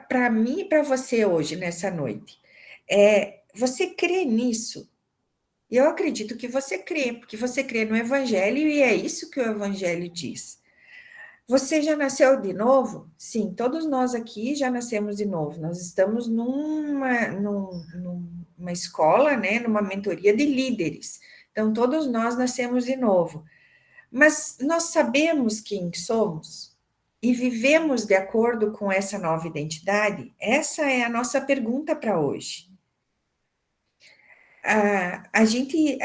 para mim e para você hoje, nessa noite. Você crê nisso? Eu acredito que você crê, porque você crê no Evangelho e é isso que o Evangelho diz. Você já nasceu de novo? Sim, todos nós aqui já nascemos de novo. Nós estamos numa escola, né, numa mentoria de líderes. Então, todos nós nascemos de novo. Mas nós sabemos quem somos e vivemos de acordo com essa nova identidade? Essa é a nossa pergunta para hoje. A gente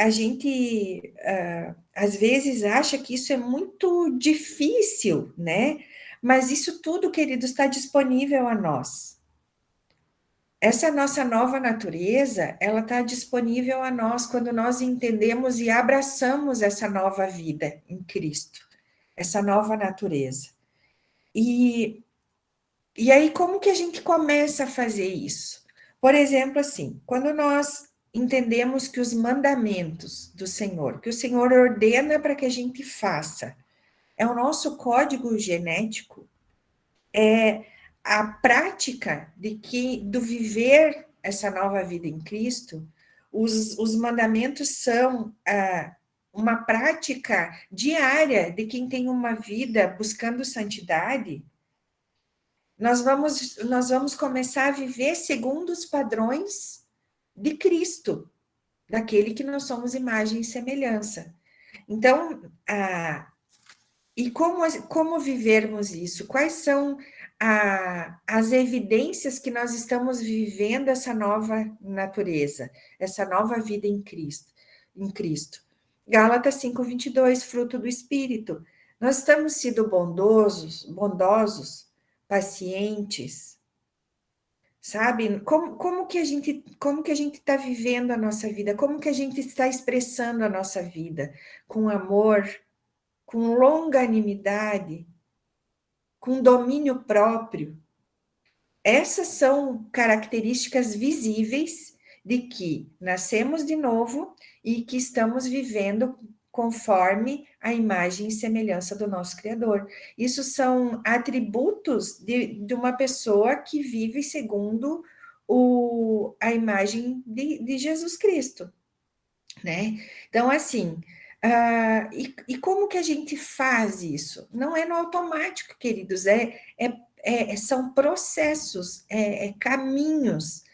às vezes acha que isso é muito difícil, né? Mas isso tudo, querido, está disponível a nós. Essa nossa nova natureza, ela está disponível a nós quando nós entendemos e abraçamos essa nova vida em Cristo, essa nova natureza. E aí, como que a gente começa a fazer isso? Por exemplo, assim, quando nós entendemos que os mandamentos do Senhor, que o Senhor ordena para que a gente faça, é o nosso código genético, é a prática do viver essa nova vida em Cristo, os mandamentos são uma prática diária de quem tem uma vida buscando santidade. Nós vamos começar a viver segundo os padrões de Cristo, daquele que nós somos imagem e semelhança. Então, e como vivermos isso? Quais são as evidências que nós estamos vivendo essa nova natureza, essa nova vida em Cristo? Gálatas 5:22, fruto do Espírito. Nós estamos sendo bondosos, pacientes, sabe? Como que a gente está vivendo a nossa vida? Como que a gente está expressando a nossa vida? Com amor, com longanimidade, com domínio próprio. Essas são características visíveis de que nascemos de novo e que estamos vivendo conforme a imagem e semelhança do nosso Criador. Isso são atributos de uma pessoa que vive segundo a imagem de Jesus Cristo, né? Então, assim, e como que a gente faz isso? Não é no automático, queridos, são processos, caminhos.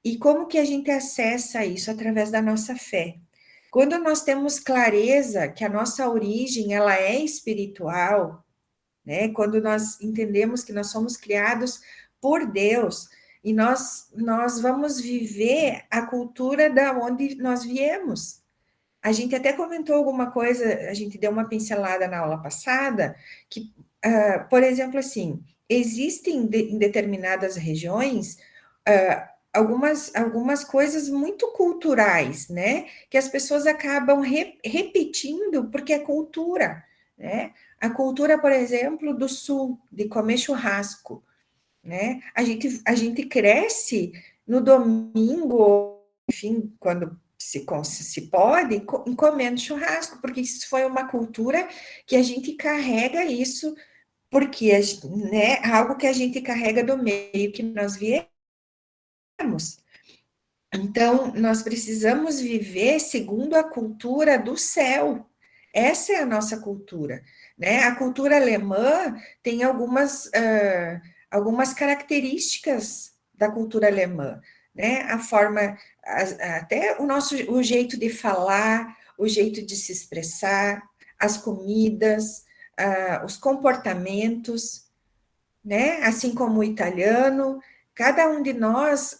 E como que a gente acessa isso? Através da nossa fé. Quando nós temos clareza que a nossa origem, ela é espiritual, né? Quando nós entendemos que nós somos criados por Deus, e nós vamos viver a cultura da onde nós viemos. A gente até comentou alguma coisa, a gente deu uma pincelada na aula passada, que, por exemplo, assim, existem em determinadas regiões algumas coisas muito culturais, né? Que as pessoas acabam repetindo porque é cultura, né? A cultura, por exemplo, do sul, de comer churrasco, né? A gente cresce no domingo, enfim, quando se pode, comendo churrasco, porque isso foi uma cultura que a gente carrega isso, porque né, algo que a gente carrega do meio que nós viemos. Então, nós precisamos viver segundo a cultura do céu. Essa é a nossa cultura, né? A cultura alemã tem algumas características da cultura alemã, né? A forma, até o jeito de falar, o jeito de se expressar, as comidas, os comportamentos, né? Assim como o italiano, cada um de nós,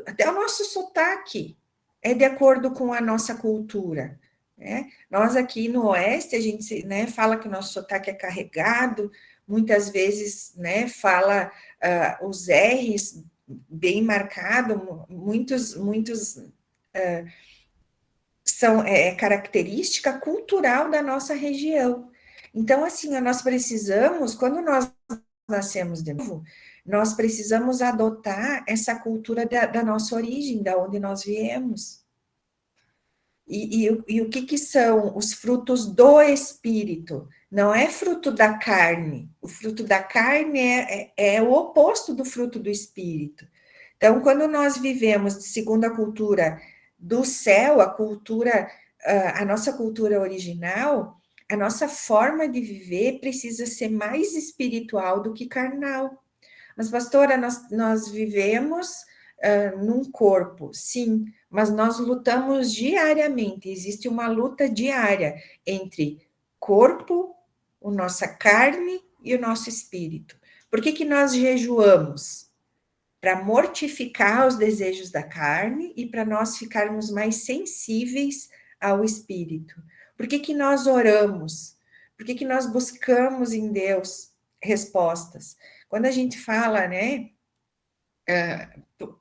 até o nosso sotaque é de acordo com a nossa cultura, né? Nós aqui no Oeste, a gente, né, fala que o nosso sotaque é carregado, muitas vezes, né, fala os R's bem marcado, muitos são característica cultural da nossa região. Então, assim, nós precisamos, quando nós nascemos de novo, nós precisamos adotar essa cultura da nossa origem, da onde nós viemos. E o que, que são os frutos do Espírito? Não é fruto da carne. O fruto da carne é o oposto do fruto do Espírito. Então, quando nós vivemos segundo a cultura do céu, a nossa cultura original, a nossa forma de viver precisa ser mais espiritual do que carnal. Mas, pastora, nós vivemos num corpo, sim, mas nós lutamos diariamente, existe uma luta diária entre corpo, a nossa carne e o nosso espírito. Por que, que nós jejuamos? Para mortificar os desejos da carne e para nós ficarmos mais sensíveis ao espírito. Por que, que nós oramos? Por que, que nós buscamos em Deus respostas? Quando a gente fala, né,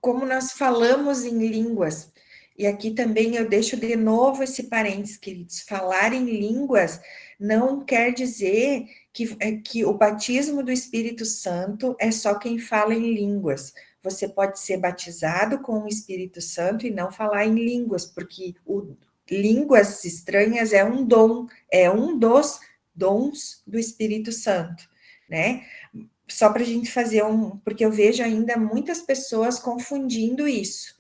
como nós falamos em línguas, e aqui também eu deixo de novo esse parênteses, queridos, falar em línguas não quer dizer que o batismo do Espírito Santo é só quem fala em línguas. Você pode ser batizado com o Espírito Santo e não falar em línguas, porque línguas estranhas é um dom, é um dos dons do Espírito Santo, né? Só para a gente fazer porque eu vejo ainda muitas pessoas confundindo isso,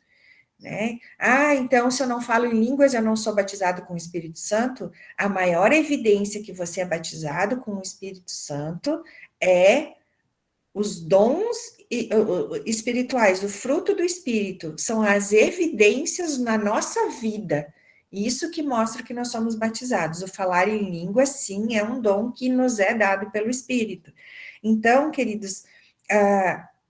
né? Ah, então se eu não falo em línguas, eu não sou batizado com o Espírito Santo. A maior evidência que você é batizado com o Espírito Santo é os dons espirituais, o fruto do Espírito, são as evidências na nossa vida. Isso que mostra que nós somos batizados. O falar em línguas, sim, é um dom que nos é dado pelo Espírito. Então, queridos,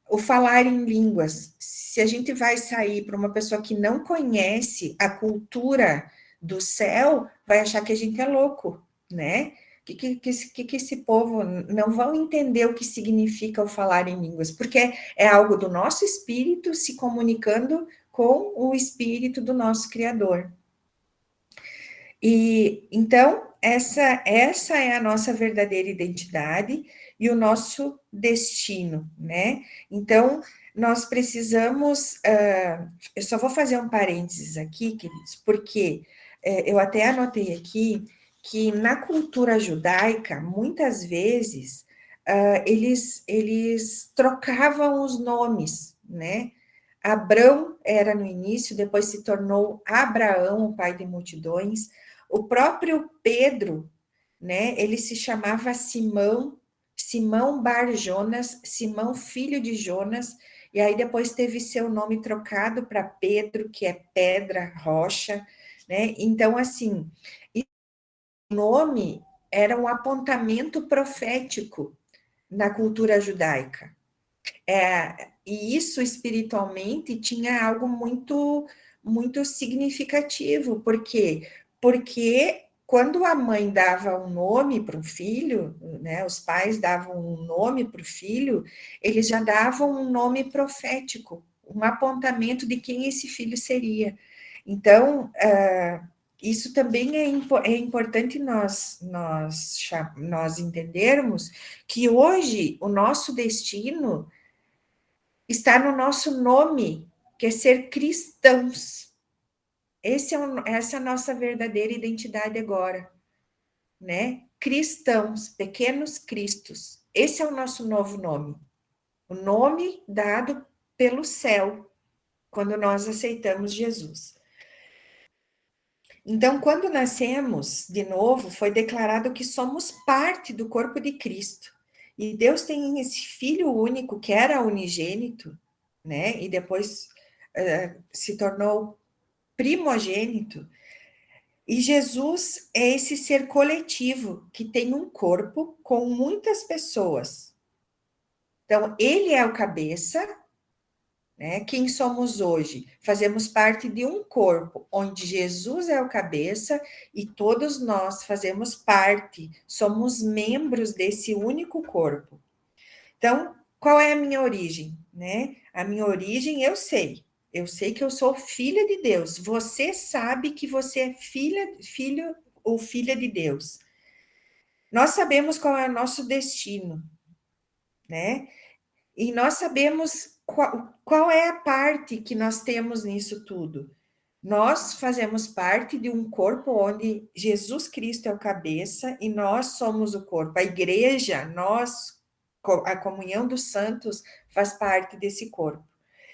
o falar em línguas, se a gente vai sair para uma pessoa que não conhece a cultura do céu, vai achar que a gente é louco, né? Que esse povo não vão entender o que significa o falar em línguas, porque é algo do nosso espírito se comunicando com o espírito do nosso Criador. E então, essa é a nossa verdadeira identidade e o nosso destino, né? Então, nós precisamos. Eu só vou fazer um parênteses aqui, queridos, porque eu até anotei aqui que na cultura judaica, muitas vezes, eles trocavam os nomes, né? Abrão era no início, depois se tornou Abraão, o pai de multidões. O próprio Pedro, né? Ele se chamava Simão, Simão Bar Jonas, Simão filho de Jonas, e aí depois teve seu nome trocado para Pedro, que é pedra, rocha, né? Então, assim, o nome era um apontamento profético na cultura judaica. E isso espiritualmente tinha algo muito significativo, por quê? Porque quando a mãe dava um nome para o filho, né, os pais davam um nome para o filho, eles já davam um nome profético, um apontamento de quem esse filho seria. Então, isso também é importante nós entendermos que hoje o nosso destino está no nosso nome, que é ser cristãos. Essa é a nossa verdadeira identidade agora, né? Cristãos, pequenos cristos. Esse é o nosso novo nome. O nome dado pelo céu, quando nós aceitamos Jesus. Então, quando nascemos de novo, foi declarado que somos parte do corpo de Cristo. E Deus tem esse Filho único, que era unigênito, né? E depois se tornou primogênito. E Jesus é esse ser coletivo que tem um corpo com muitas pessoas. Então, ele é o cabeça, né? Quem somos hoje? Fazemos parte de um corpo, onde Jesus é o cabeça e todos nós fazemos parte, somos membros desse único corpo. Então, qual é a minha origem? Né? A minha origem eu sei que eu sou filha de Deus. Você sabe que você é filho ou filha de Deus. Nós sabemos qual é o nosso destino, né? E nós sabemos qual é a parte que nós temos nisso tudo. Nós fazemos parte de um corpo onde Jesus Cristo é o cabeça e nós somos o corpo. A igreja, nós, a comunhão dos santos, faz parte desse corpo.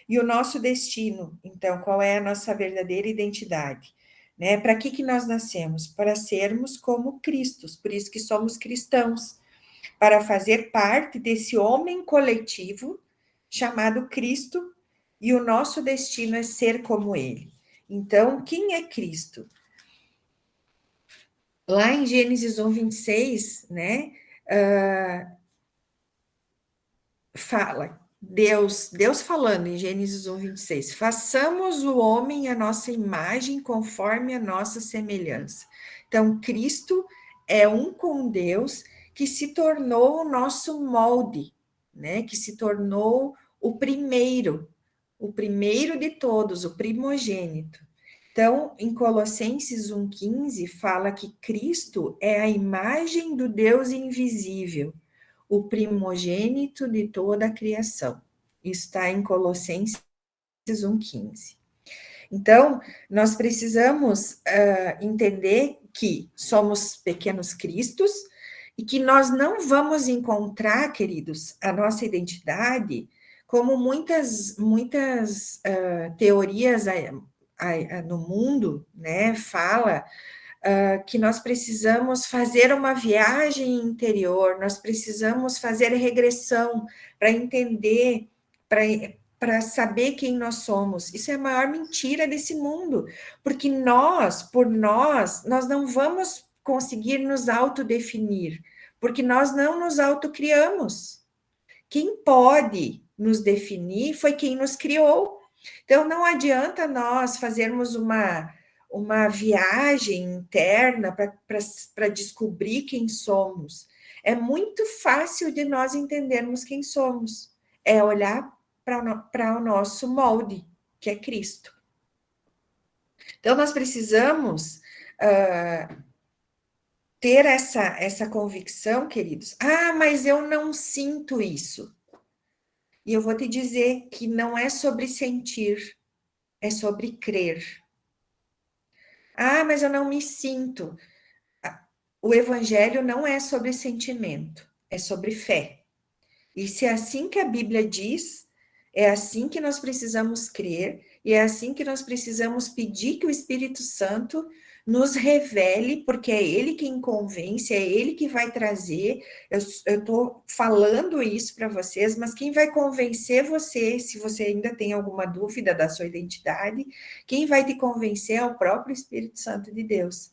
E o nosso destino, então, qual é a nossa verdadeira identidade? Né? Para que nós nascemos? Para sermos como Cristos, por isso que somos cristãos, para fazer parte desse homem coletivo chamado Cristo, e o nosso destino é ser como ele. Então, quem é Cristo? Lá em Gênesis 1, 26, né, fala, Deus falando em Gênesis 1, 26, façamos o homem a nossa imagem conforme a nossa semelhança. Então, Cristo é um com Deus que se tornou o nosso molde, né, que se tornou o primeiro de todos, o primogênito. Então, em Colossenses 1,15, fala que Cristo é a imagem do Deus invisível, o primogênito de toda a criação. Está em Colossenses 1,15. Então, nós precisamos entender que somos pequenos cristos e que nós não vamos encontrar, queridos, a nossa identidade como muitas teorias no mundo, né, fala que nós precisamos fazer uma viagem interior, nós precisamos fazer regressão para entender, para saber quem nós somos. Isso é a maior mentira desse mundo, porque nós não vamos conseguir nos autodefinir, porque nós não nos autocriamos. Quem pode nos definir foi quem nos criou. Então, não adianta nós fazermos uma viagem interna para descobrir quem somos. É muito fácil de nós entendermos quem somos. É olhar para o nosso molde, que é Cristo. Então, nós precisamos ter essa convicção, queridos. Ah, mas eu não sinto isso. E eu vou te dizer que não é sobre sentir, é sobre crer. Ah, mas eu não me sinto. O evangelho não é sobre sentimento, é sobre fé. E se é assim que a Bíblia diz, é assim que nós precisamos crer, e é assim que nós precisamos pedir que o Espírito Santo nos revele, porque é Ele quem convence, é Ele que vai trazer. Eu estou falando isso para vocês, mas quem vai convencer você, se você ainda tem alguma dúvida da sua identidade, quem vai te convencer é o próprio Espírito Santo de Deus.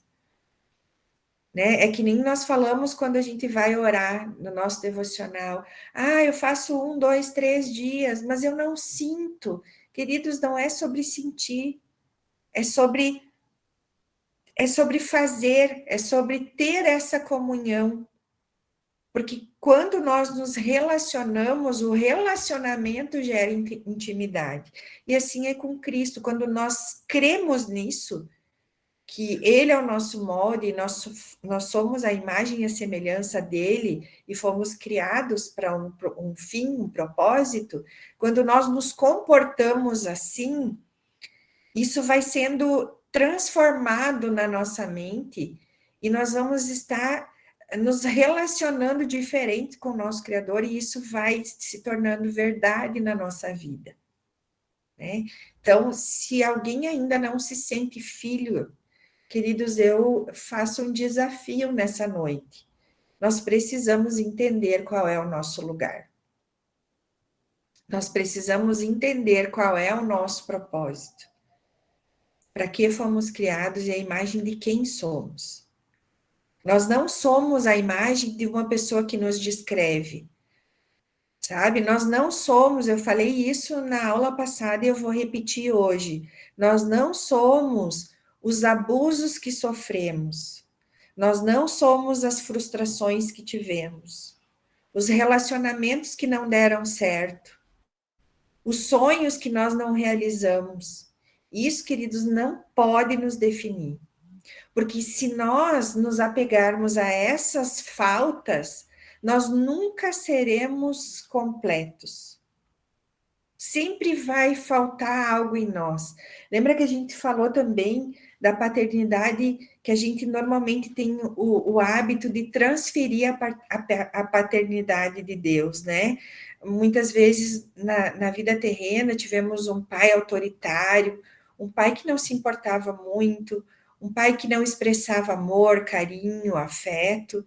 Né? É que nem nós falamos quando a gente vai orar no nosso devocional. Ah, eu faço 1, 2, 3 dias, mas eu não sinto. Queridos, não é sobre sentir, é sobre fazer, é sobre ter essa comunhão. Porque quando nós nos relacionamos, o relacionamento gera intimidade. E assim é com Cristo, quando nós cremos nisso, que Ele é o nosso molde, nós somos a imagem e a semelhança dEle e fomos criados para um fim, um propósito, quando nós nos comportamos assim, isso vai sendo transformado na nossa mente e nós vamos estar nos relacionando diferente com o nosso Criador e isso vai se tornando verdade na nossa vida. Né? Então, se alguém ainda não se sente filho, queridos, eu faço um desafio nessa noite. Nós precisamos entender qual é o nosso lugar. Nós precisamos entender qual é o nosso propósito. Para que fomos criados e a imagem de quem somos. Nós não somos a imagem de uma pessoa que nos descreve. Sabe? Nós não somos, eu falei isso na aula passada e eu vou repetir hoje. Nós não somos os abusos que sofremos. Nós não somos as frustrações que tivemos, os relacionamentos que não deram certo, os sonhos que nós não realizamos. Isso, queridos, não pode nos definir. Porque se nós nos apegarmos a essas faltas, nós nunca seremos completos. Sempre vai faltar algo em nós. Lembra que a gente falou também da paternidade, que a gente normalmente tem o hábito de transferir a paternidade de Deus, né? Muitas vezes na vida terrena tivemos um pai autoritário, um pai que não se importava muito, um pai que não expressava amor, carinho, afeto,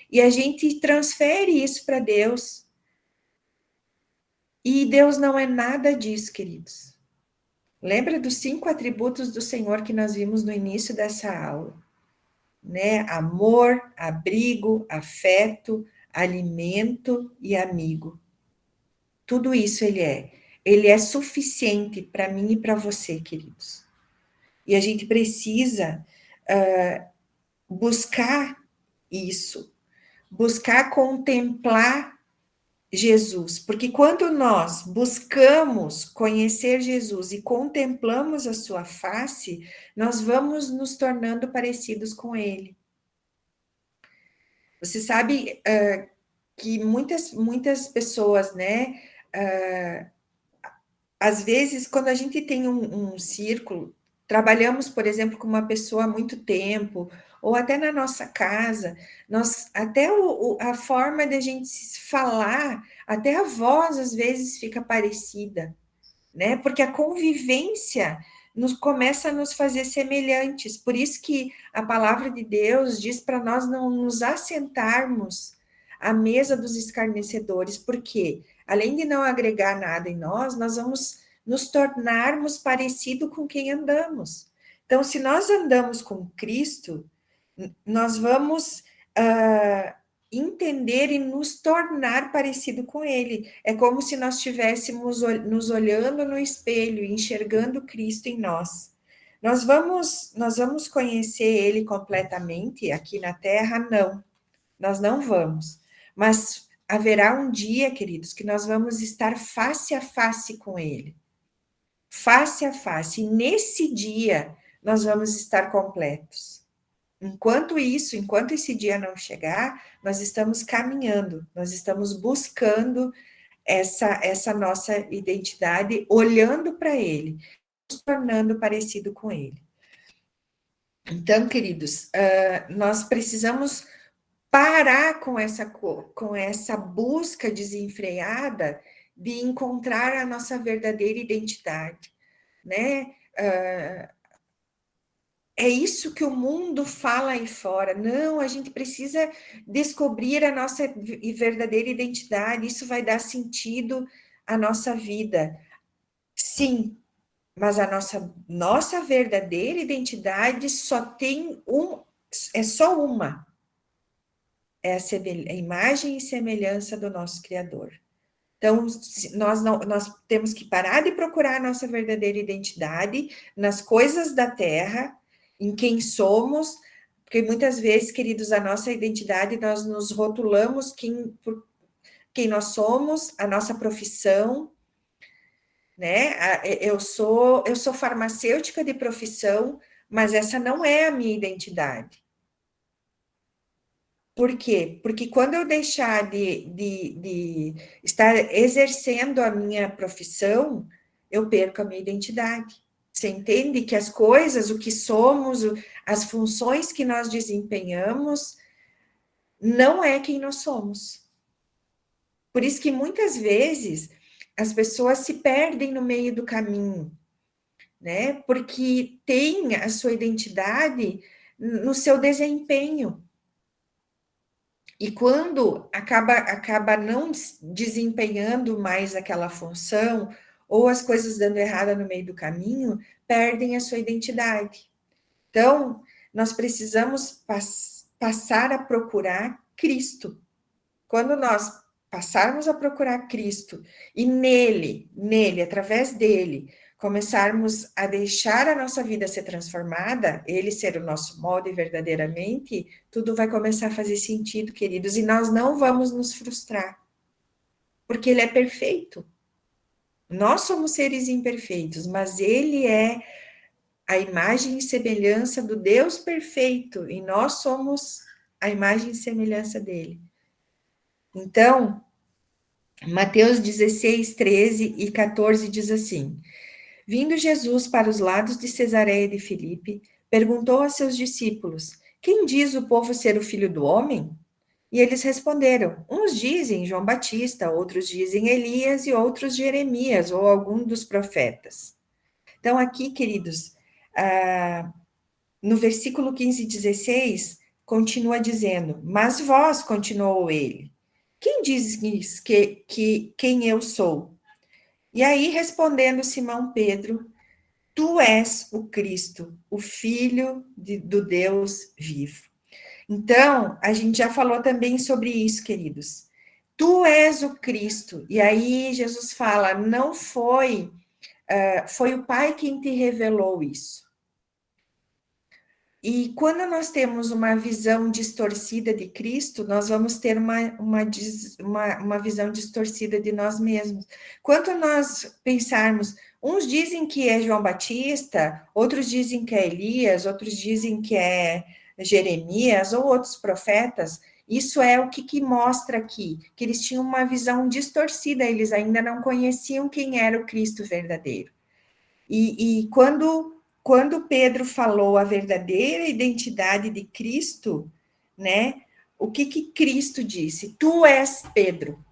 e a gente transfere isso para Deus. E Deus não é nada disso, queridos. Lembra dos 5 atributos do Senhor que nós vimos no início dessa aula, né? Amor, abrigo, afeto, alimento e amigo. Tudo isso ele é. Ele é suficiente para mim e para você, queridos. E a gente precisa buscar isso, buscar contemplar Jesus, porque quando nós buscamos conhecer Jesus e contemplamos a sua face, nós vamos nos tornando parecidos com ele. Você sabe que muitas pessoas, né, às vezes, quando a gente tem um círculo, trabalhamos, por exemplo, com uma pessoa há muito tempo, ou até na nossa casa, nós até a forma de a gente falar, até a voz às vezes fica parecida, né? Porque a convivência começa a nos fazer semelhantes. Por isso que a palavra de Deus diz para nós não nos assentarmos à mesa dos escarnecedores, porque além de não agregar nada em nós, nós vamos nos tornarmos parecido com quem andamos. Então, se nós andamos com Cristo, nós vamos entender e nos tornar parecido com Ele. É como se nós estivéssemos nos olhando no espelho, enxergando Cristo em nós. Nós vamos conhecer Ele completamente aqui na Terra? Não, nós não vamos. Mas haverá um dia, queridos, que nós vamos estar face a face com Ele. Face a face. E nesse dia, nós vamos estar completos. Enquanto esse dia não chegar, nós estamos caminhando, nós estamos buscando essa nossa identidade, olhando para Ele, nos tornando parecido com Ele. Então, queridos, nós precisamos parar com essa busca desenfreada de encontrar a nossa verdadeira identidade, né? É isso que o mundo fala aí fora. Não, a gente precisa descobrir a nossa verdadeira identidade, isso vai dar sentido à nossa vida. Sim, mas a nossa verdadeira identidade só tem é só uma. É a imagem e semelhança do nosso Criador. Então, nós temos que parar de procurar a nossa verdadeira identidade nas coisas da terra, em quem somos, porque muitas vezes, queridos, a nossa identidade, nós nos rotulamos por quem nós somos, a nossa profissão, né? Eu sou farmacêutica de profissão, mas essa não é a minha identidade. Por quê? Porque quando eu deixar de estar exercendo a minha profissão, eu perco a minha identidade. Você entende que as coisas, o que somos, as funções que nós desempenhamos, não é quem nós somos. Por isso que muitas vezes as pessoas se perdem no meio do caminho, né? Porque tem a sua identidade no seu desempenho. E quando acaba não desempenhando mais aquela função, ou as coisas dando errada no meio do caminho, perdem a sua identidade. Então, nós precisamos passar a procurar Cristo. Quando nós passarmos a procurar Cristo e nele, através dele, começarmos a deixar a nossa vida ser transformada, ele ser o nosso molde verdadeiramente, tudo vai começar a fazer sentido, queridos, e nós não vamos nos frustrar, porque ele é perfeito. Nós somos seres imperfeitos, mas ele é a imagem e semelhança do Deus perfeito, e nós somos a imagem e semelhança dele. Então, Mateus 16, 13 e 14 diz assim: Vindo Jesus para os lados de Cesareia de Filipe, perguntou a seus discípulos: Quem diz o povo ser o filho do homem? E eles responderam: Uns dizem João Batista, outros dizem Elias e outros Jeremias ou algum dos profetas. Então, aqui, queridos, no versículo 15 e 16, continua dizendo: Mas vós, continuou ele, quem diz quem eu sou? E aí, respondendo Simão Pedro, tu és o Cristo, o Filho do Deus vivo. Então, a gente já falou também sobre isso, queridos. Tu és o Cristo. E aí Jesus fala, não foi, foi o Pai quem te revelou isso. E quando nós temos uma visão distorcida de Cristo, nós vamos ter uma visão distorcida de nós mesmos. Quando nós pensarmos, uns dizem que é João Batista, outros dizem que é Elias, outros dizem que é Jeremias ou outros profetas, isso é o que mostra aqui, que eles tinham uma visão distorcida, eles ainda não conheciam quem era o Cristo verdadeiro. E quando Pedro falou a verdadeira identidade de Cristo, né? O que Cristo disse? Tu és Pedro.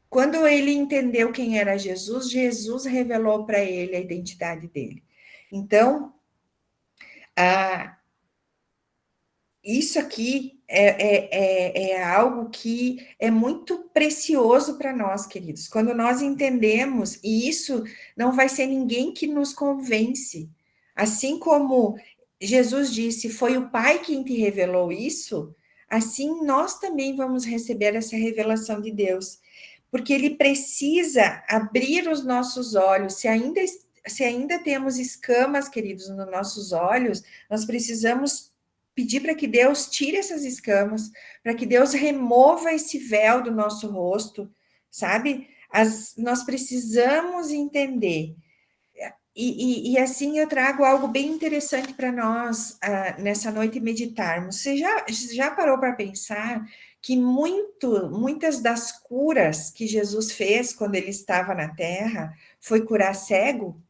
Quando ele entendeu quem era Jesus, Jesus revelou para ele a identidade dele. Então, isso aqui é algo que é muito precioso para nós, queridos. Quando nós entendemos, e isso não vai ser ninguém que nos convence. Assim como Jesus disse, foi o Pai quem te revelou isso, assim nós também vamos receber essa revelação de Deus. Porque ele precisa abrir os nossos olhos. Se ainda temos escamas, queridos, nos nossos olhos, nós precisamos pedir para que Deus tire essas escamas, para que Deus remova esse véu do nosso rosto, sabe? Nós precisamos entender. E assim eu trago algo bem interessante para nós nessa noite meditarmos. Você já parou para pensar que muitas das curas que Jesus fez quando ele estava na Terra foi curar cego?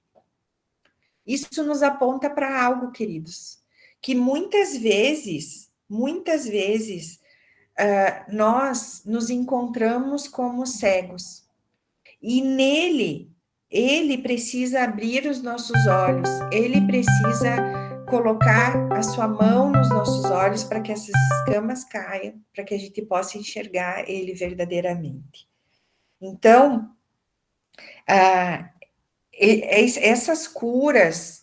Isso nos aponta para algo, queridos, que muitas vezes, nós nos encontramos como cegos. E nele, ele precisa abrir os nossos olhos, ele precisa colocar a sua mão nos nossos olhos para que essas escamas caiam, para que a gente possa enxergar ele verdadeiramente. Então, essas curas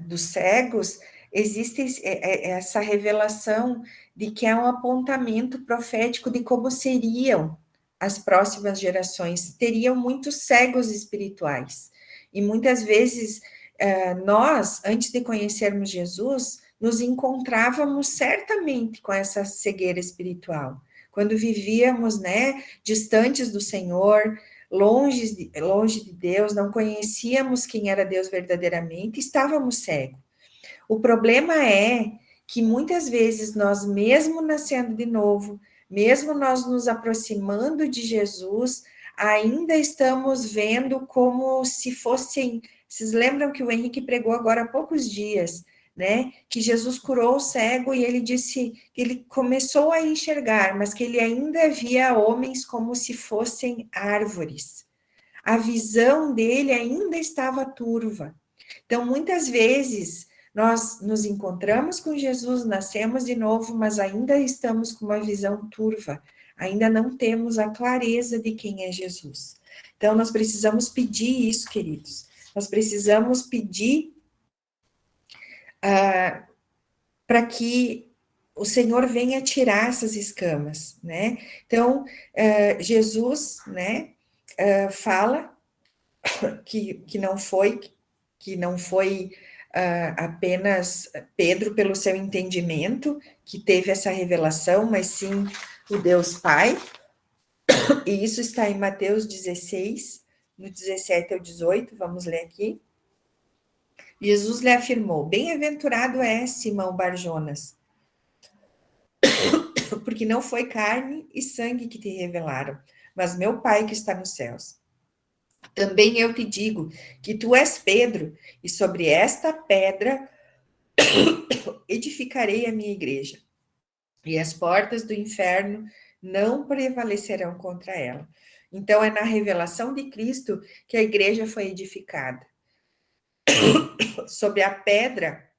dos cegos, existe essa revelação de que é um apontamento profético de como seriam as próximas gerações. Teriam muitos cegos espirituais. E muitas vezes nós, antes de conhecermos Jesus, nos encontrávamos certamente com essa cegueira espiritual. Quando vivíamos, né, distantes do Senhor, longe de Deus, não conhecíamos quem era Deus verdadeiramente, estávamos cegos. O problema é que muitas vezes nós, mesmo nascendo de novo, mesmo nós nos aproximando de Jesus, ainda estamos vendo como se fossem. Vocês lembram que o Henrique pregou agora há poucos dias, né? Que Jesus curou o cego e ele disse que ele começou a enxergar, mas que ele ainda via homens como se fossem árvores. A visão dele ainda estava turva. Então, muitas vezes, nós nos encontramos com Jesus, nascemos de novo, mas ainda estamos com uma visão turva, ainda não temos a clareza de quem é Jesus. Então, nós precisamos pedir isso, queridos. Nós precisamos pedir para que o Senhor venha tirar essas escamas, né? Então, Jesus, né, fala que não foi apenas Pedro pelo seu entendimento que teve essa revelação, mas sim o Deus Pai, e isso está em Mateus 16, no 17 ao 18, vamos ler aqui. Jesus lhe afirmou: Bem-aventurado é Simão Barjonas, porque não foi carne e sangue que te revelaram, mas meu Pai que está nos céus. Também eu te digo que tu és Pedro, e sobre esta pedra edificarei a minha igreja, e as portas do inferno não prevalecerão contra ela. Então, é na revelação de Cristo que a igreja foi edificada. Sobre a pedra,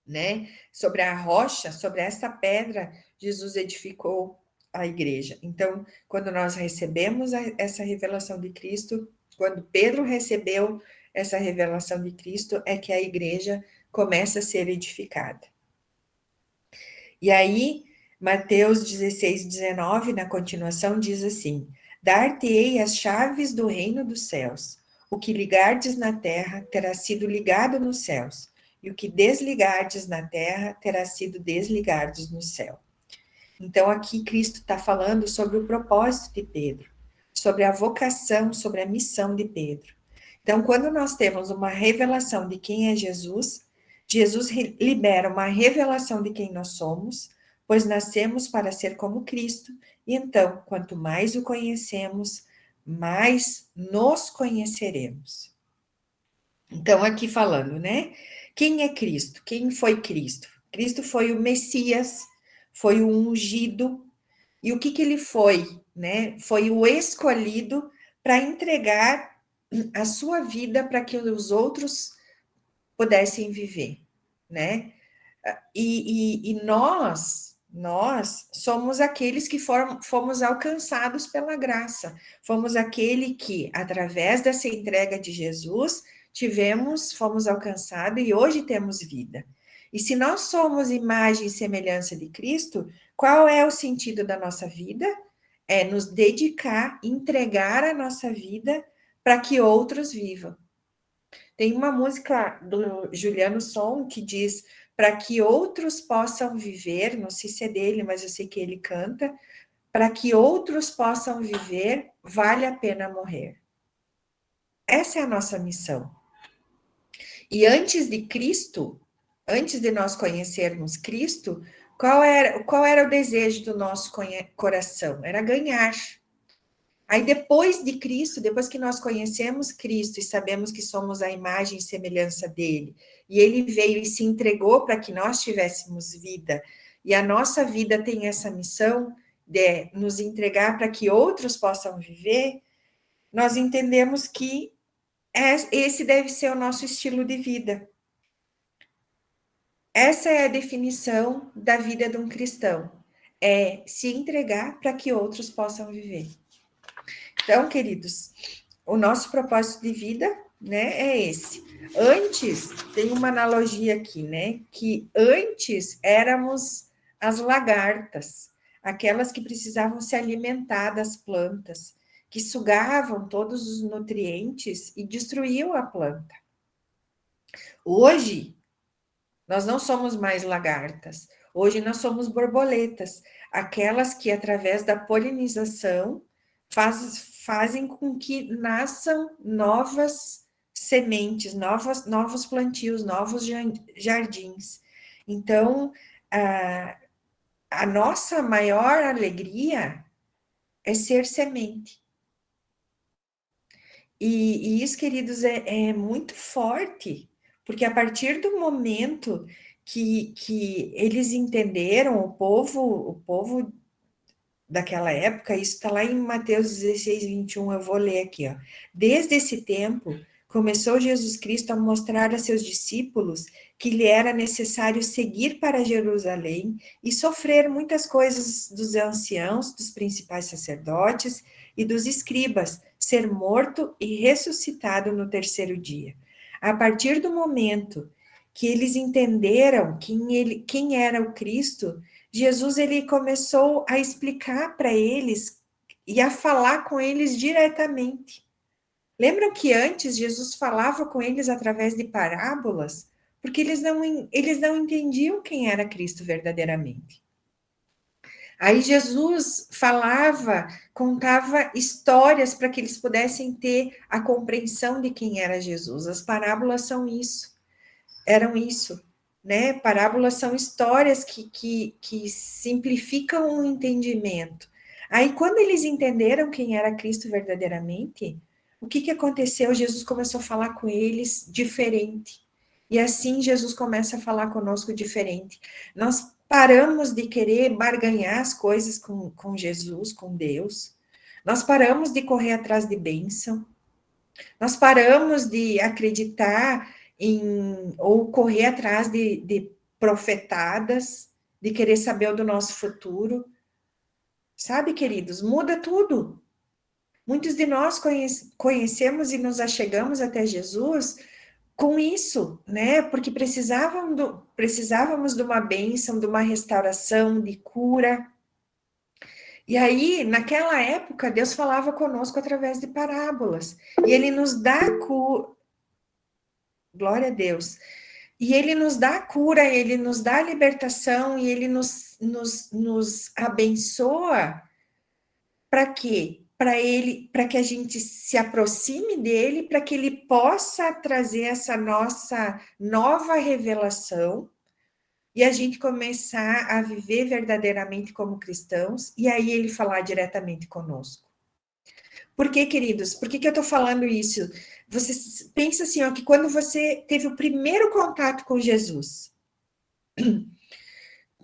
né? Sobre a rocha, sobre essa pedra, Jesus edificou a igreja. Então, quando nós recebemos essa revelação de Cristo, quando Pedro recebeu essa revelação de Cristo, é que a igreja começa a ser edificada. E aí, Mateus 16, 19, na continuação, diz assim: Dar-te-ei as chaves do reino dos céus. O que ligardes na terra terá sido ligado nos céus, e o que desligardes na terra terá sido desligado no céu. Então, aqui Cristo está falando sobre o propósito de Pedro, sobre a vocação, sobre a missão de Pedro. Então, quando nós temos uma revelação de quem é Jesus, Jesus libera uma revelação de quem nós somos, pois nascemos para ser como Cristo, e então, quanto mais o conhecemos, mais nos conheceremos. Então, aqui falando, né? Quem é Cristo? Quem foi Cristo? Cristo foi o Messias, foi o ungido, e o que ele foi, né? Foi o escolhido para entregar a sua vida para que os outros pudessem viver, né? E nós somos aqueles que fomos alcançados pela graça, fomos aquele que, através dessa entrega de Jesus, fomos alcançados e hoje temos vida. E se nós somos imagem e semelhança de Cristo, qual é o sentido da nossa vida? É nos dedicar, entregar a nossa vida para que outros vivam. Tem uma música do Juliano Som que diz: para que outros possam viver, não sei se é dele, mas eu sei que ele canta, para que outros possam viver, vale a pena morrer. Essa é a nossa missão. E antes de Cristo, antes de nós conhecermos Cristo, qual era o desejo do nosso coração? Era ganhar. Aí depois de Cristo, depois que nós conhecemos Cristo e sabemos que somos a imagem e semelhança dele, e ele veio e se entregou para que nós tivéssemos vida, e a nossa vida tem essa missão de nos entregar para que outros possam viver, nós entendemos que esse deve ser o nosso estilo de vida. Essa é a definição da vida de um cristão, é se entregar para que outros possam viver. Então, queridos, o nosso propósito de vida, né, é esse. Antes, tem uma analogia aqui, né, que antes éramos as lagartas, aquelas que precisavam se alimentar das plantas, que sugavam todos os nutrientes e destruíam a planta. Hoje, nós não somos mais lagartas, hoje nós somos borboletas, aquelas que, através da polinização, fazem com que nasçam novas sementes, novos plantios, novos jardins. Então, a nossa maior alegria é ser semente. E isso, queridos, é muito forte, porque a partir do momento que eles entenderam, o povo daquela época, isso está lá em Mateus 16, 21, eu vou ler aqui, ó. Desde esse tempo, começou Jesus Cristo a mostrar a seus discípulos que lhe era necessário seguir para Jerusalém e sofrer muitas coisas dos anciãos, dos principais sacerdotes e dos escribas, ser morto e ressuscitado no terceiro dia. A partir do momento que eles entenderam quem era o Cristo, Jesus ele começou a explicar para eles e a falar com eles diretamente. Lembram que antes Jesus falava com eles através de parábolas? Porque eles não entendiam quem era Cristo verdadeiramente. Aí Jesus falava, contava histórias para que eles pudessem ter a compreensão de quem era Jesus. As parábolas eram isso, né? Parábolas são histórias que simplificam o entendimento. Aí, quando eles entenderam quem era Cristo verdadeiramente, o que aconteceu? Jesus começou a falar com eles diferente. E assim Jesus começa a falar conosco diferente. Nós paramos de querer barganhar as coisas com Jesus, com Deus. Nós paramos de correr atrás de bênção. Nós paramos de acreditar ou correr atrás de profetadas, de querer saber o do nosso futuro. Sabe, queridos, muda tudo. Muitos de nós conhecemos e nos achegamos até Jesus com isso, né? Porque precisávamos de uma bênção, de uma restauração, de cura. E aí, naquela época, Deus falava conosco através de parábolas. E Ele nos dá cura. Glória a Deus. E Ele nos dá a cura, Ele nos dá a libertação, e Ele nos abençoa. Para quê? Para que a gente se aproxime dele, para que ele possa trazer essa nossa nova revelação e a gente começar a viver verdadeiramente como cristãos, e aí ele falar diretamente conosco. Por que, queridos? Por que eu estou falando isso? Você pensa assim, ó, que quando você teve o primeiro contato com Jesus,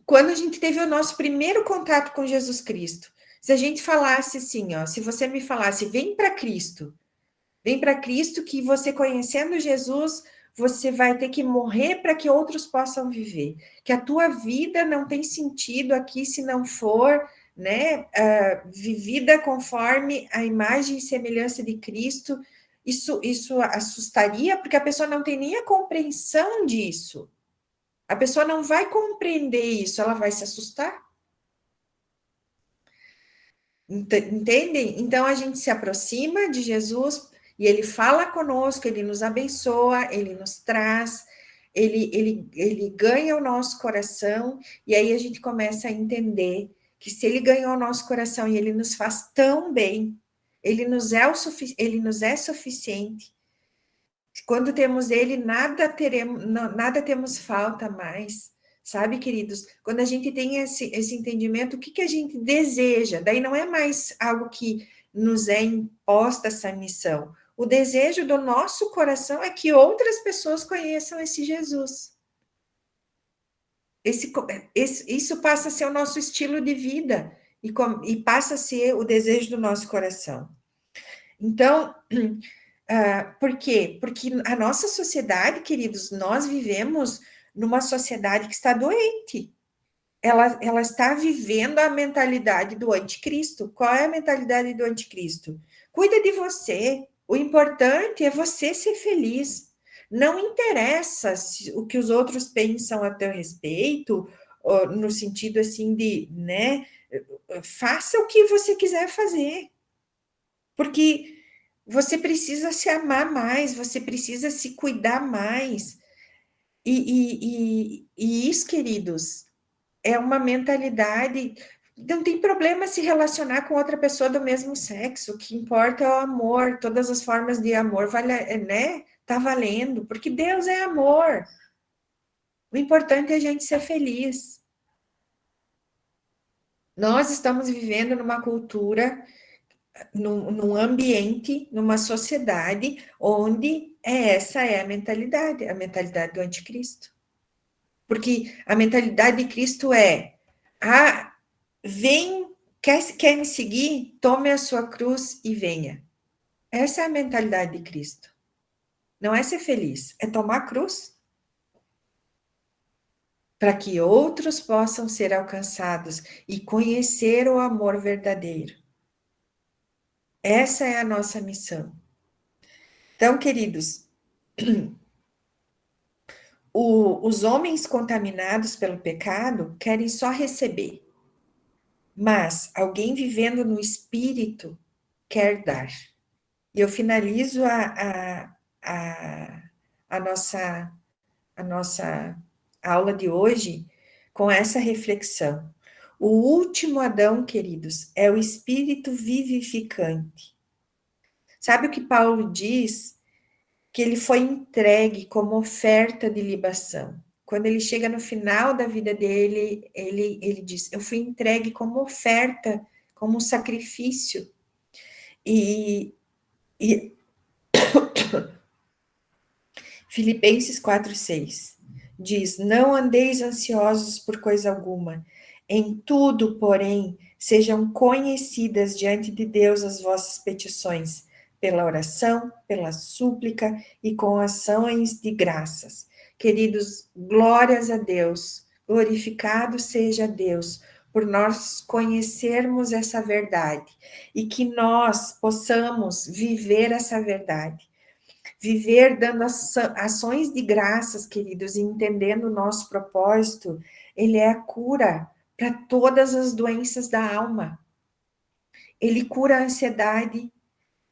quando a gente teve o nosso primeiro contato com Jesus Cristo, se a gente falasse assim, ó, se você me falasse, vem para Cristo que você conhecendo Jesus, você vai ter que morrer para que outros possam viver, que a tua vida não tem sentido aqui se não for, né, vivida conforme a imagem e semelhança de Cristo. Isso assustaria, porque a pessoa não tem nem a compreensão disso. A pessoa não vai compreender isso, ela vai se assustar. Entendem? Então a gente se aproxima de Jesus e ele fala conosco, ele nos abençoa, ele nos traz, ele ganha o nosso coração, e aí a gente começa a entender que se ele ganhou o nosso coração e ele nos faz tão bem, ele nos é suficiente. Quando temos ele, nada temos falta mais. Sabe, queridos? Quando a gente tem esse entendimento, o que a gente deseja? Daí não é mais algo que nos é imposta essa missão. O desejo do nosso coração é que outras pessoas conheçam esse Jesus. Isso passa a ser o nosso estilo de vida e passa a ser o desejo do nosso coração. Então, por quê? Porque a nossa sociedade, queridos, nós vivemos numa sociedade que está doente. Ela está vivendo a mentalidade do anticristo. Qual é a mentalidade do anticristo? Cuida de você. O importante é você ser feliz. Não interessa o que os outros pensam a teu respeito, no sentido assim de, né? Faça o que você quiser fazer. Porque você precisa se amar mais, você precisa se cuidar mais. E isso, queridos, é uma mentalidade. Não tem problema se relacionar com outra pessoa do mesmo sexo. O que importa é o amor. Todas as formas de amor né? Tá valendo, porque Deus é amor. O importante é a gente ser feliz. Nós estamos vivendo numa cultura, num ambiente, numa sociedade onde essa é a mentalidade do anticristo. Porque a mentalidade de Cristo é: vem, quer me seguir? Tome a sua cruz e venha. Essa é a mentalidade de Cristo. Não é ser feliz, é tomar a cruz para que outros possam ser alcançados e conhecer o amor verdadeiro. Essa é a nossa missão. Então, queridos, os homens contaminados pelo pecado querem só receber, mas alguém vivendo no espírito quer dar. E eu finalizo a nossa aula de hoje com essa reflexão. O último Adão, queridos, é o espírito vivificante. Sabe o que Paulo diz? Que ele foi entregue como oferta de libação. Quando ele chega no final da vida dele, ele diz: eu fui entregue como como um sacrifício. E Filipenses 4:6 diz: não andeis ansiosos por coisa alguma, em tudo, porém, sejam conhecidas diante de Deus as vossas petições, pela oração, pela súplica e com ações de graças. Queridos, glórias a Deus, glorificado seja Deus, por nós conhecermos essa verdade e que nós possamos viver essa verdade. Viver dando ações de graças, queridos, e entendendo o nosso propósito, ele é a cura para todas as doenças da alma. Ele cura a ansiedade,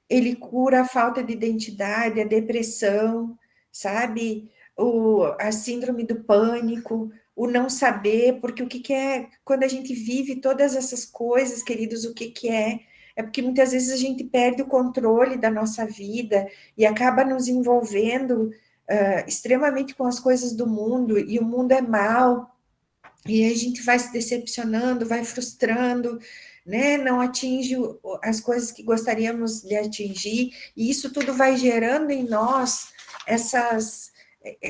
ele cura a falta de identidade, a depressão, sabe? A síndrome do pânico, o não saber, porque o que é, quando a gente vive todas essas coisas, queridos, o que é? É porque muitas vezes a gente perde o controle da nossa vida e acaba nos envolvendo extremamente com as coisas do mundo, e o mundo é mau, e a gente vai se decepcionando, vai frustrando, né? Não atinge as coisas que gostaríamos de atingir, e isso tudo vai gerando em nós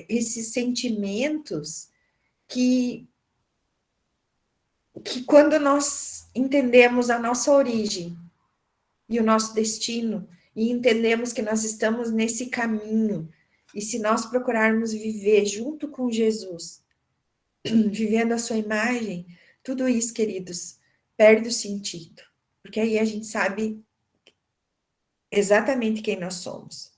esses sentimentos que quando nós entendemos a nossa origem e o nosso destino, e entendemos que nós estamos nesse caminho, e se nós procurarmos viver junto com Jesus, vivendo a sua imagem, tudo isso, queridos, perde o sentido, porque aí a gente sabe exatamente quem nós somos.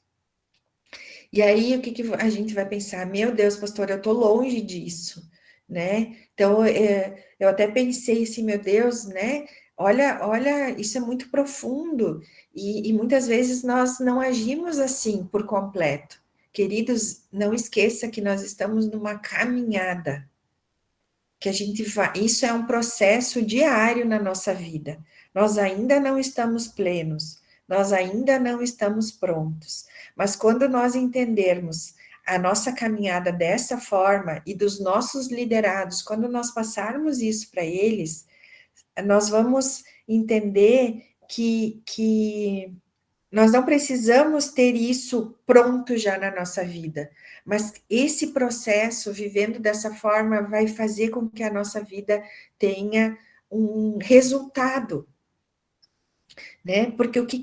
E aí, o que a gente vai pensar? Meu Deus, pastor, eu tô longe disso, né? Então, eu até pensei assim, meu Deus, né? Olha, isso é muito profundo, e muitas vezes nós não agimos assim por completo. Queridos, não esqueça que nós estamos numa caminhada, que a gente vai, isso é um processo diário na nossa vida. Nós ainda não estamos plenos, nós ainda não estamos prontos. Mas quando nós entendermos a nossa caminhada dessa forma e dos nossos liderados, quando nós passarmos isso para eles, nós vamos entender que nós não precisamos ter isso pronto já na nossa vida, mas esse processo, vivendo dessa forma, vai fazer com que a nossa vida tenha um resultado, né? Porque o que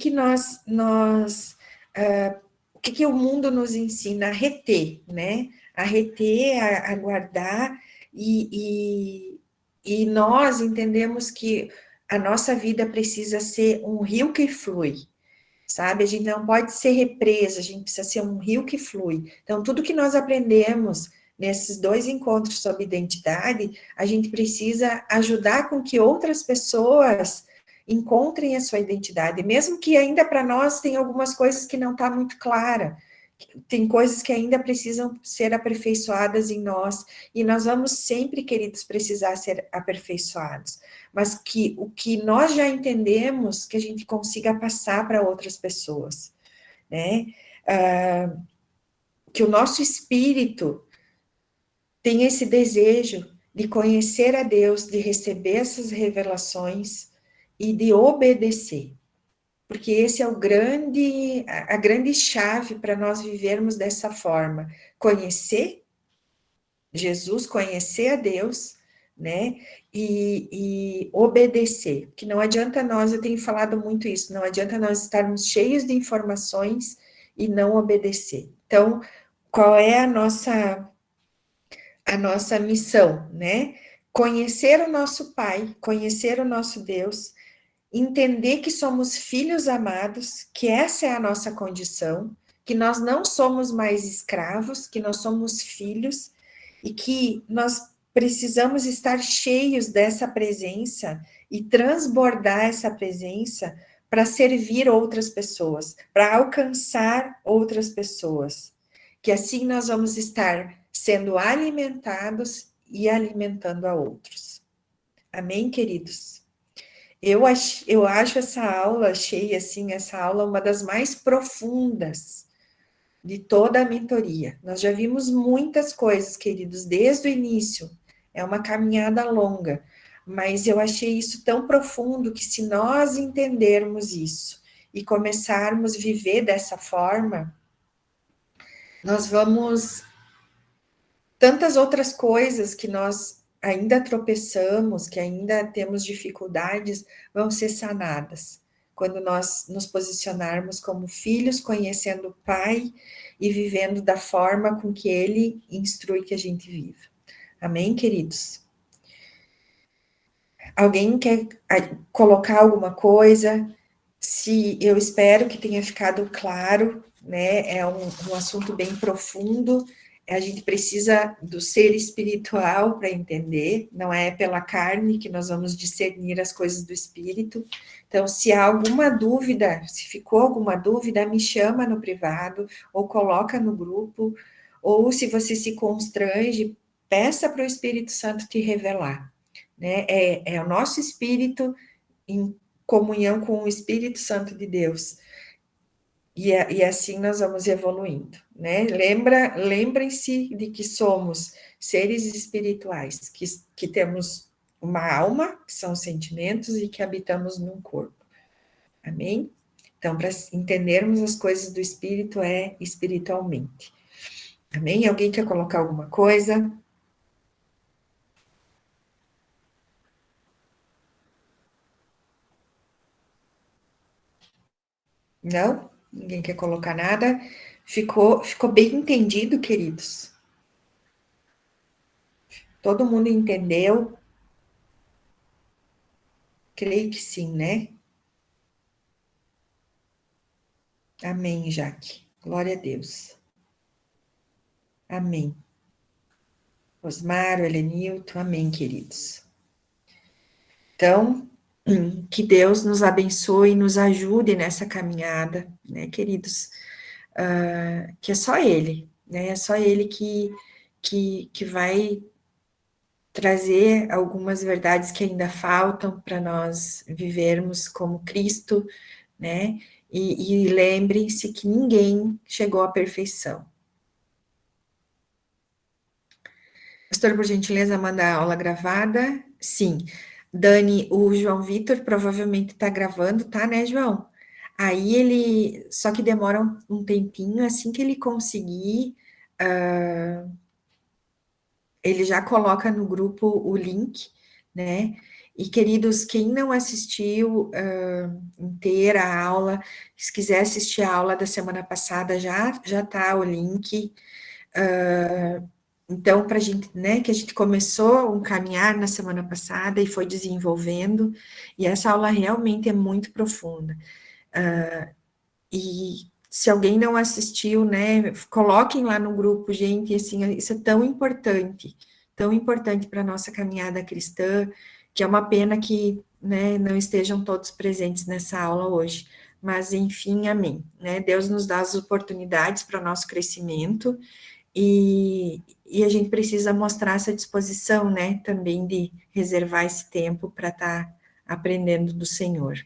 o que o mundo nos ensina? A reter, né? A reter, a guardar, e nós entendemos que a nossa vida precisa ser um rio que flui, sabe? A gente não pode ser represa, a gente precisa ser um rio que flui. Então, tudo que nós aprendemos nesses 2 encontros sobre identidade, a gente precisa ajudar com que outras pessoas encontrem a sua identidade, mesmo que ainda para nós tem algumas coisas que não está muito clara, tem coisas que ainda precisam ser aperfeiçoadas em nós, e nós vamos sempre, queridos, precisar ser aperfeiçoados, mas que o que nós já entendemos, que a gente consiga passar para outras pessoas, né? Que o nosso espírito tem esse desejo de conhecer a Deus, de receber essas revelações e de obedecer, porque esse é a grande chave para nós vivermos dessa forma, conhecer Jesus, conhecer a Deus, né, e obedecer, que não adianta nós, eu tenho falado muito isso, não adianta nós estarmos cheios de informações e não obedecer. Então, qual é a nossa missão, né? Conhecer o nosso Pai, conhecer o nosso Deus, entender que somos filhos amados, que essa é a nossa condição, que nós não somos mais escravos, que nós somos filhos, e que nós precisamos estar cheios dessa presença e transbordar essa presença para servir outras pessoas, para alcançar outras pessoas. Que assim nós vamos estar sendo alimentados e alimentando a outros. Amém, queridos? Eu acho essa aula, achei assim, essa aula uma das mais profundas de toda a mentoria. Nós já vimos muitas coisas, queridos, desde o início. É uma caminhada longa, mas eu achei isso tão profundo que se nós entendermos isso e começarmos a viver dessa forma, nós vamos tantas outras coisas que nós ainda tropeçamos, que ainda temos dificuldades, vão ser sanadas. Quando nós nos posicionarmos como filhos, conhecendo o Pai e vivendo da forma com que Ele instrui que a gente viva. Amém, queridos? Alguém quer colocar alguma coisa? Se eu espero que tenha ficado claro, né? É um assunto bem profundo. A gente precisa do ser espiritual para entender, não é pela carne que nós vamos discernir as coisas do espírito. Então, se há alguma dúvida, se ficou alguma dúvida, me chama no privado, ou coloca no grupo, ou se você se constrange, peça para o Espírito Santo te revelar. Né? É o nosso espírito em comunhão com o Espírito Santo de Deus. E assim nós vamos evoluindo, né? Lembrem-se de que somos seres espirituais, que temos uma alma, que são sentimentos, e que habitamos num corpo. Amém? Então, para entendermos as coisas do espírito, é espiritualmente. Amém? Alguém quer colocar alguma coisa? Não? Ninguém quer colocar nada? Ficou bem entendido, queridos? Todo mundo entendeu? Creio que sim, né? Amém, Jaque. Glória a Deus. Amém. Osmar, Helenilton, amém, queridos. Então, que Deus nos abençoe e nos ajude nessa caminhada, né, queridos? Que é só Ele, né? É só Ele que vai trazer algumas verdades que ainda faltam para nós vivermos como Cristo, né? E lembrem-se que ninguém chegou à perfeição. Pastor, por gentileza, manda a aula gravada? Sim. Dani, o João Vitor provavelmente está gravando, tá, né, João? Aí ele, só que demora um tempinho, assim que ele conseguir, ele já coloca no grupo o link, né? E, queridos, quem não assistiu inteira a aula, se quiser assistir a aula da semana passada, já tá o link. Então, para a gente, né, que a gente começou um caminhar na semana passada e foi desenvolvendo, e essa aula realmente é muito profunda. E se alguém não assistiu, né, coloquem lá no grupo, gente, assim, isso é tão importante para a nossa caminhada cristã, que é uma pena que, né, não estejam todos presentes nessa aula hoje. Mas, enfim, amém. Né? Deus nos dá as oportunidades para o nosso crescimento, e a gente precisa mostrar essa disposição, né, também de reservar esse tempo para estar aprendendo do Senhor.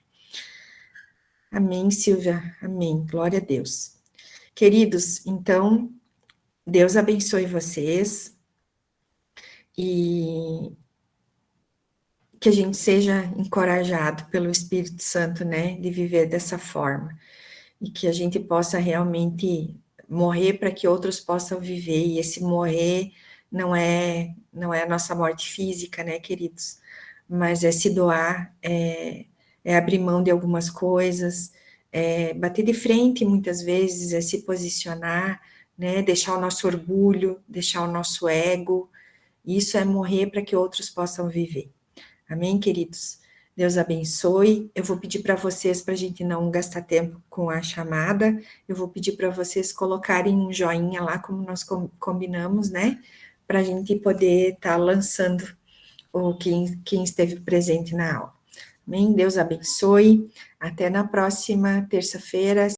Amém, Silvia, amém, glória a Deus. Queridos, então, Deus abençoe vocês, e que a gente seja encorajado pelo Espírito Santo, né, de viver dessa forma, e que a gente possa realmente morrer para que outros possam viver, e esse morrer não é a nossa morte física, né, queridos, mas é se doar, é abrir mão de algumas coisas, é bater de frente muitas vezes, é se posicionar, né, deixar o nosso orgulho, deixar o nosso ego, isso é morrer para que outros possam viver. Amém, queridos? Deus abençoe. Eu vou pedir para vocês, para a gente não gastar tempo com a chamada, eu vou pedir para vocês colocarem um joinha lá, como nós combinamos, né? Para a gente poder estar lançando quem esteve presente na aula. Amém? Deus abençoe. Até na próxima terça-feira.